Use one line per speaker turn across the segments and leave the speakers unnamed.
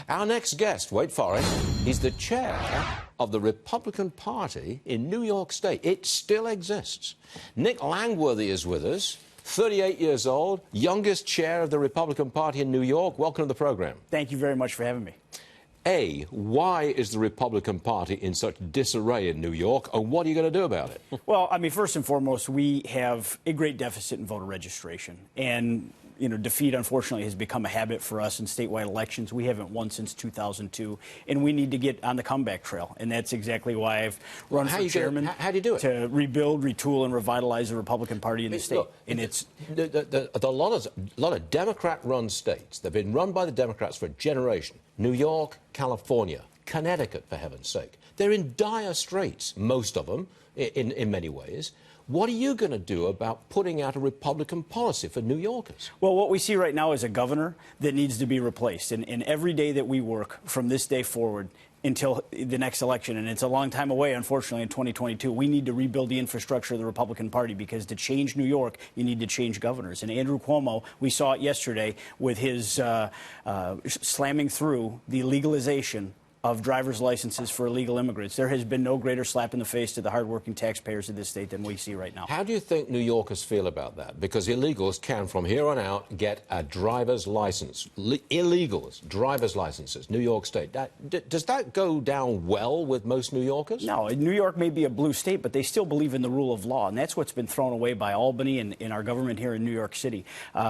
Our next guest, wait for it, he's the chair of the Republican Party in New York State. It still exists. Nick Langworthy is with us, 38 years old, youngest chair of the Republican Party in New York. Welcome to the program.
Thank you very much for having me.
Why is the Republican Party in such disarray in New York, and what are you going to do about it?
Well, I mean, first and foremost, we have a great deficit in voter registration. And, you know, defeat, unfortunately, has become a habit for us in statewide elections. We haven't won since 2002, and we need to get on the comeback trail. And that's exactly why I've run for chairman.
How do you do it?
To rebuild, retool, and revitalize the Republican Party in the state.
Look,
and it's
a lot of Democrat-run states. They've been run by the Democrats for a generation. New York, California, Connecticut, for heaven's sake. They're in dire straits, most of them, in many ways. What are you going to do about putting out a Republican policy for New Yorkers?
Well, what we see right now is a governor that needs to be replaced. And every day that we work from this day forward until the next election, and it's a long time away, unfortunately, in 2022, we need to rebuild the infrastructure of the Republican Party, because to change New York, you need to change governors. And Andrew Cuomo, we saw it yesterday with his slamming through the legalization of driver's licenses for illegal immigrants. There has been no greater slap in the face to the hardworking taxpayers of this state than we see right now.
How do you think New Yorkers feel about that? Because illegals can, from here on out, get a driver's license. Illegals, driver's licenses, New York State. Does that go down well with most New Yorkers?
No, New York may be a blue state, but they still believe in the rule of law, and that's what's been thrown away by Albany and in our government here in New York City.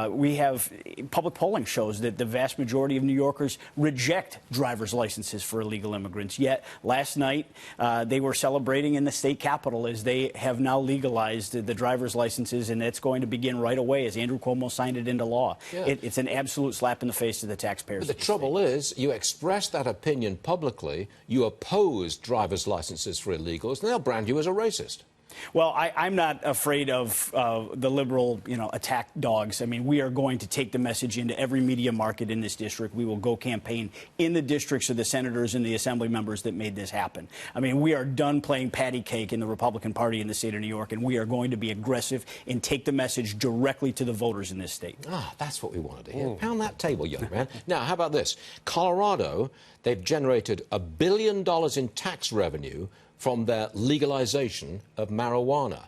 We have public polling shows that the vast majority of New Yorkers reject driver's licenses for illegal immigrants. Yet last night they were celebrating in the state capitol as they have now legalized the driver's licenses, and it's going to begin right away as Andrew Cuomo signed it into law. Yeah. It's an absolute slap in the face to the taxpayers.
But the trouble is, you express that opinion publicly, you oppose driver's licenses for illegals, and they'll brand you as a racist.
Well, I'm not afraid of the liberal, attack dogs. I mean, we are going to take the message into every media market in this district. We will go campaign in the districts of the senators and the assembly members that made this happen. I mean, we are done playing patty cake in the Republican Party in the state of New York, and we are going to be aggressive and take the message directly to the voters in this state.
Ah, that's what we wanted to hear. Pound that table, young man. Now, how about this? Colorado, they've generated $1 billion in tax revenue from their legalization of marijuana.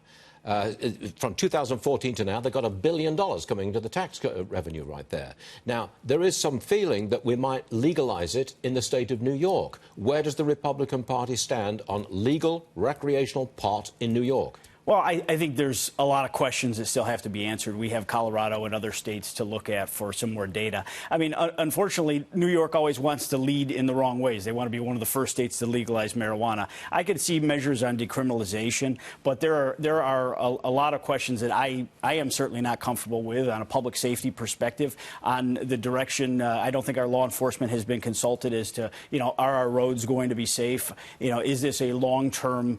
From 2014 to now, they've got $1 billion coming into the tax revenue right there. Now, there is some feeling that we might legalize it in the state of New York. Where does the Republican Party stand on legal recreational pot in New York?
Well, I think there's a lot of questions that still have to be answered. We have Colorado and other states to look at for some more data. I mean, unfortunately, New York always wants to lead in the wrong ways. They want to be one of the first states to legalize marijuana. I could see measures on decriminalization, but there are a lot of questions that I am certainly not comfortable with on a public safety perspective, on the direction. I don't think our law enforcement has been consulted as to, are our roads going to be safe? Is this a long-term,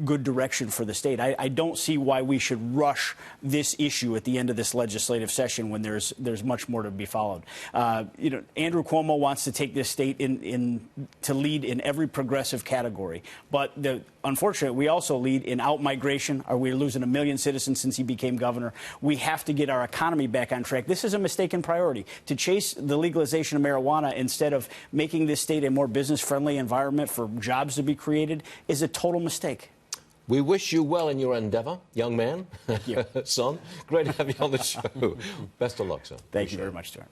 good direction for the state? I don't see why we should rush this issue at the end of this legislative session when there's much more to be followed. Andrew Cuomo wants to take this state to lead in every progressive category, but unfortunately, we also lead in out-migration. We're losing 1 million citizens since he became governor. We have to get our economy back on track. This is a mistaken priority. To chase the legalization of marijuana instead of making this state a more business-friendly environment for jobs to be created is a total mistake.
We wish you well in your endeavor, young man.
Thank you.
Son, great to have you on the show. Best of luck, sir.
Thank you very much, Stuart.